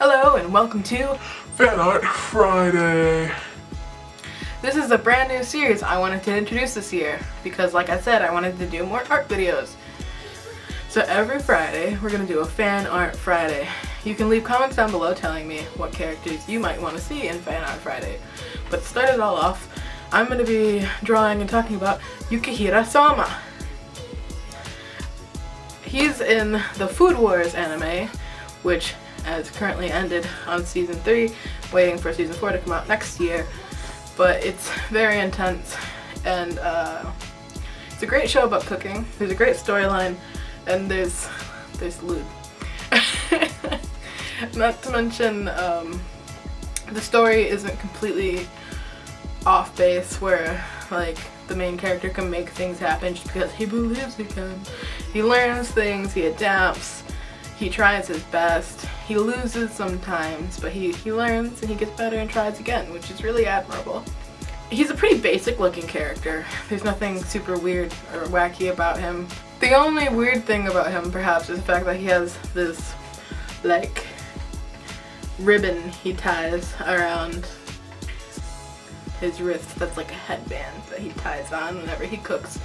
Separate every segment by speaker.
Speaker 1: Hello and welcome to
Speaker 2: FanArt Friday.
Speaker 1: This is a brand new series I wanted to introduce this year because, like I said, I wanted to do more art videos. So every Friday we're going to do a FanArt Friday. You can leave comments down below telling me what characters you might want to see in FanArt Friday. But to start it all off, I'm going to be drawing and talking about Yukihira Soma. He's in the Food Wars anime, which has currently ended on season 3, waiting for season 4 to come out next year. But it's very intense, and it's a great show about cooking. There's a great storyline, and there's loot. Not to mention, the story isn't completely off base, where like the main character can make things happen just because he believes he can. He learns things, he adapts, he tries his best, he loses sometimes, but he learns and he gets better and tries again, which is really admirable. He's a pretty basic looking character. There's nothing super weird or wacky about him. The only weird thing about him perhaps is the fact that he has this like ribbon he ties around his wrist that's like a headband that he ties on whenever he cooks.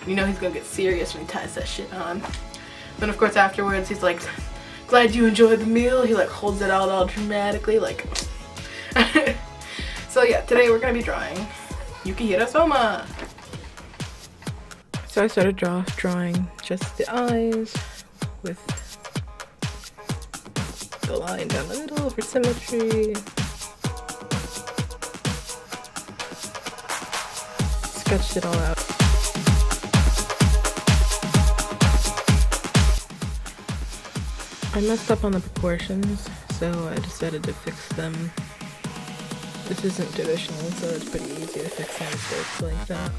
Speaker 1: You know he's gonna get serious when he ties that shit on. Then of course afterwards he's like, glad you enjoyed the meal. He like holds it out all dramatically like So yeah, today we're gonna be drawing Yukihira Soma. So I started drawing just the eyes with the line down the middle for symmetry. Sketched it all out. I messed up on the proportions, so I decided to fix them. This isn't traditional, so it's pretty easy to fix mistakes like that.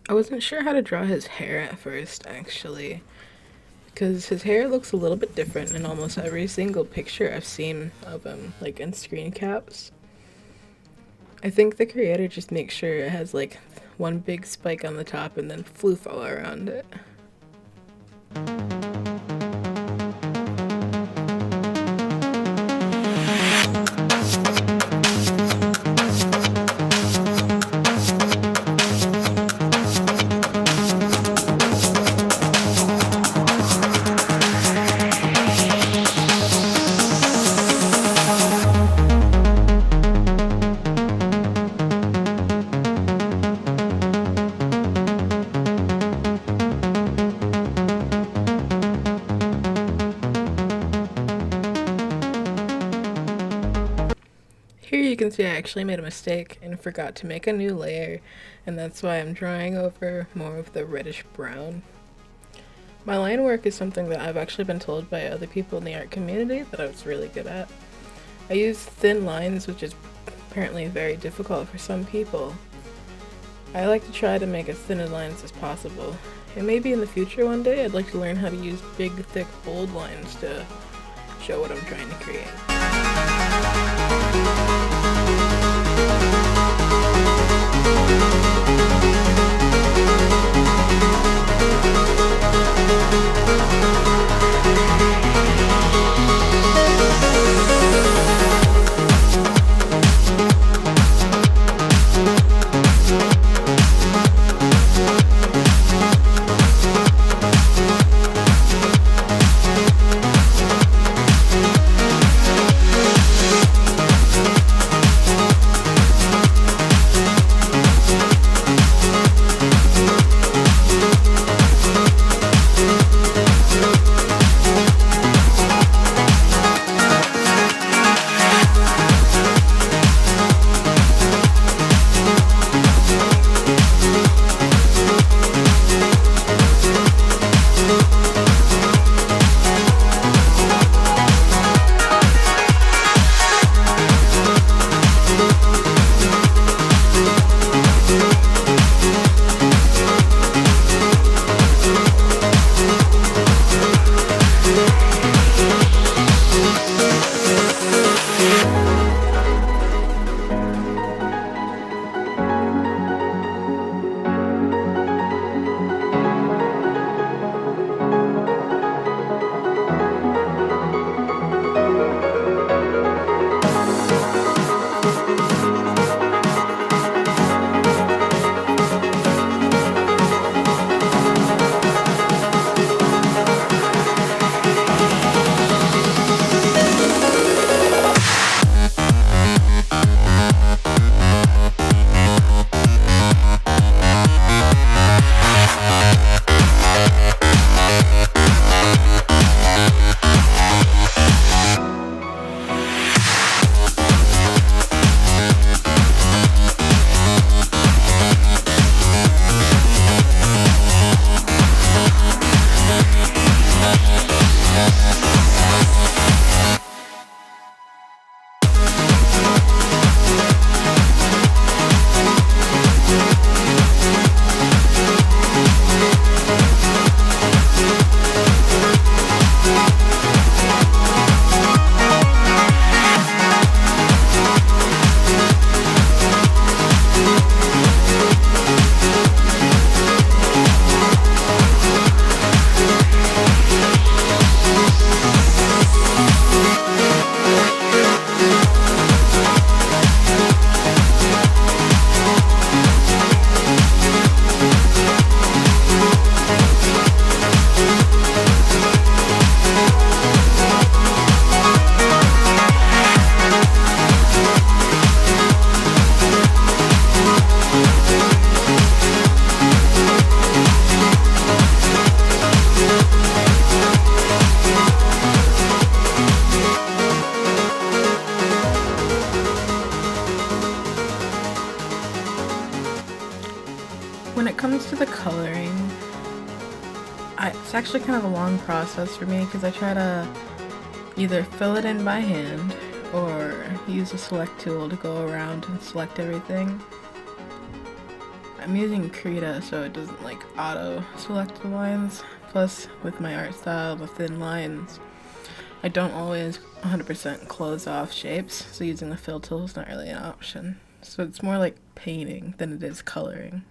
Speaker 1: I wasn't sure how to draw his hair at first, actually, because his hair looks a little bit different in almost every single picture I've seen of him, like in screen caps. I think the creator just makes sure it has like one big spike on the top and then floof all around it. Here you can see I actually made a mistake and forgot to make a new layer, and that's why I'm drawing over more of the reddish brown. My line work is something that I've actually been told by other people in the art community that I was really good at. I use thin lines, which is apparently very difficult for some people. I like to try to make as thin lines as possible, and maybe in the future one day I'd like to learn how to use big, thick, bold lines to show what I'm trying to create. It's actually kind of a long process for me because I try to either fill it in by hand or use a select tool to go around and select everything. I'm using Krita so it doesn't like auto select the lines. Plus with my art style, the thin lines, I don't always 100% close off shapes, so using the fill tool is not really an option. So it's more like painting than it is coloring.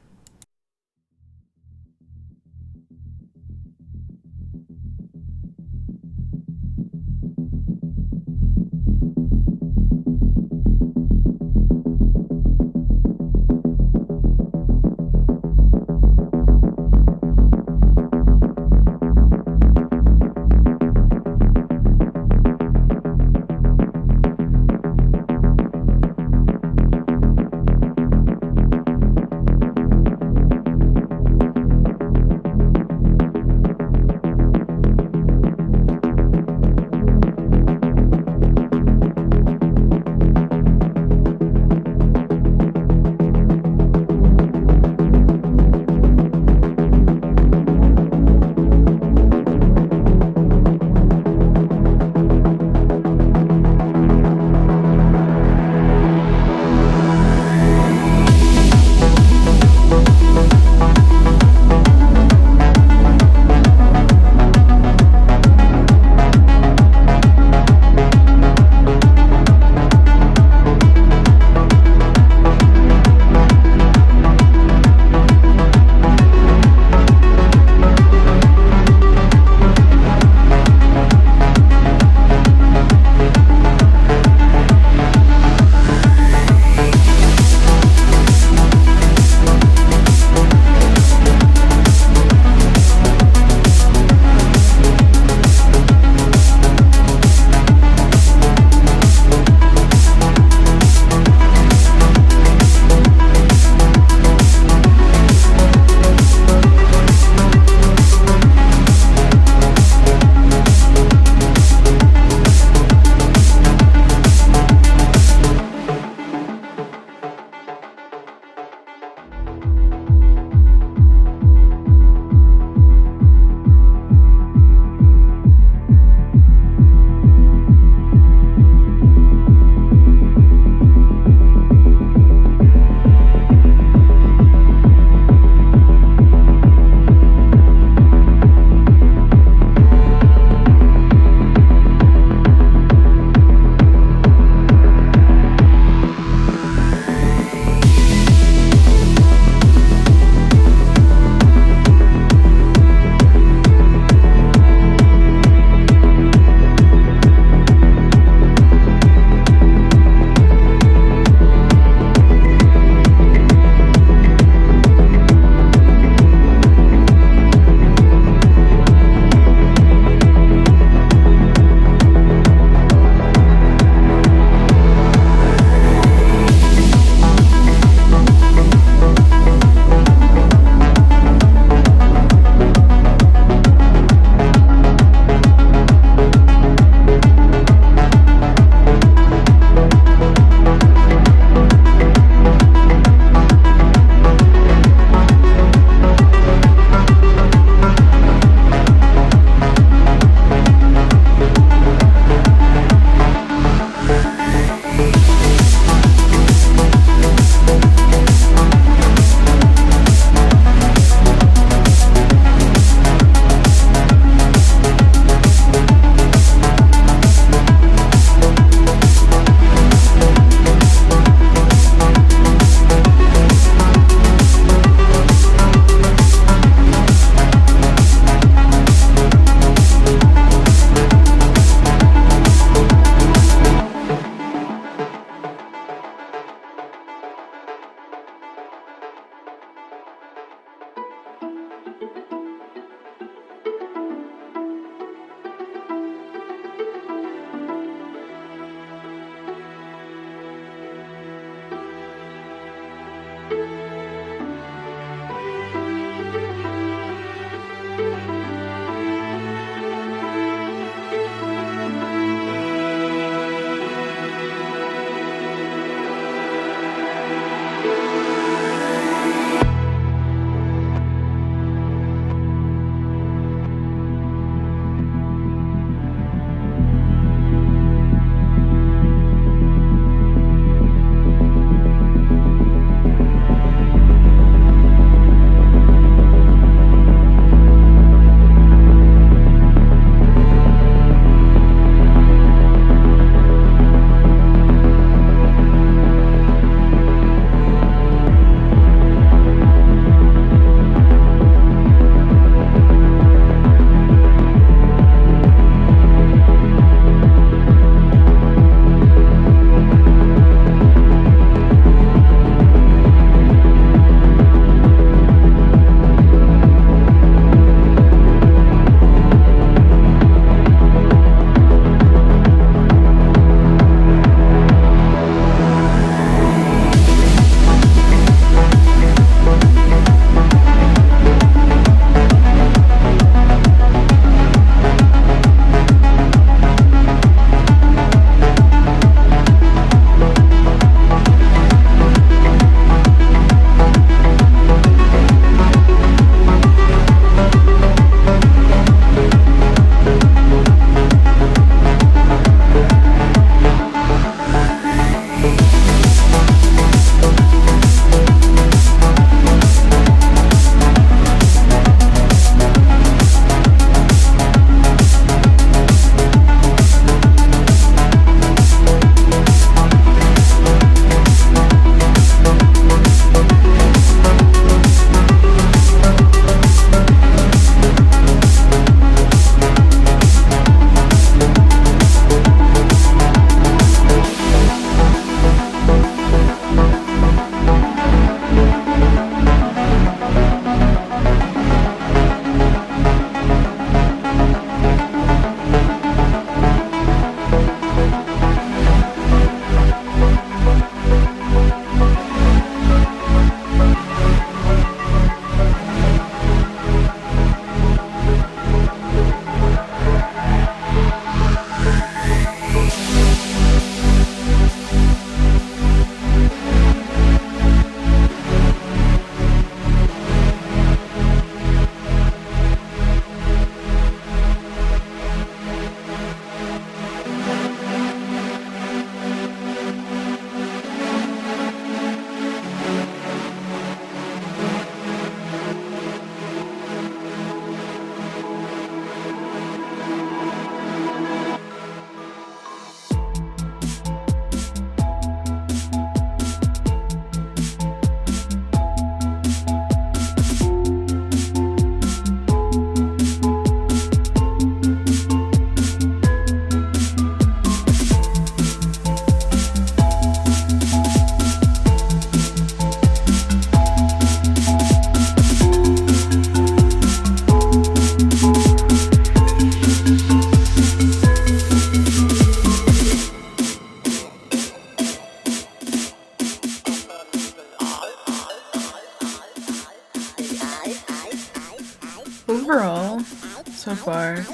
Speaker 1: overall, so far,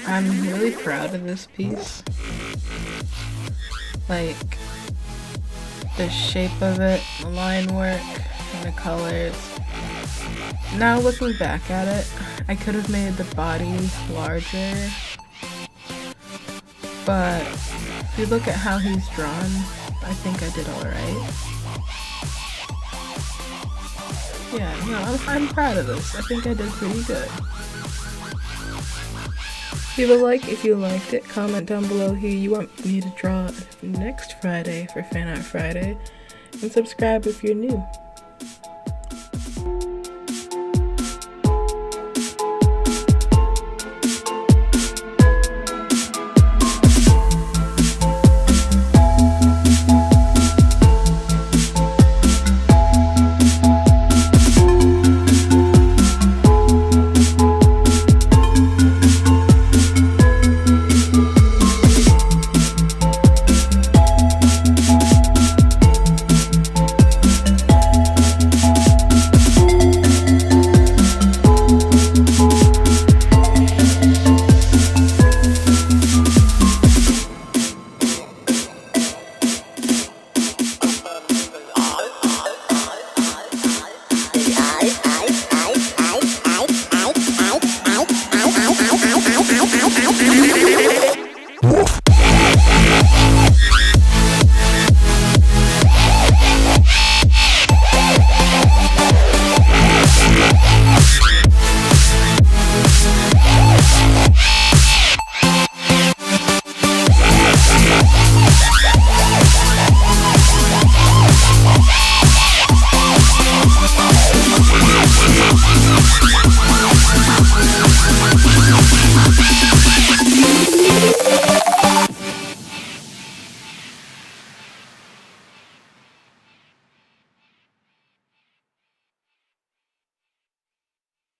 Speaker 1: I'm really proud of this piece. Like, the shape of it, the line work, and the colors. Now looking back at it, I could have made the body larger, but if you look at how he's drawn, I think I did alright. Yeah, no, I'm proud of this. I think I did pretty good. Leave a like if you liked it, comment down below who you want me to draw next Friday for FanArt Friday, and subscribe if you're new.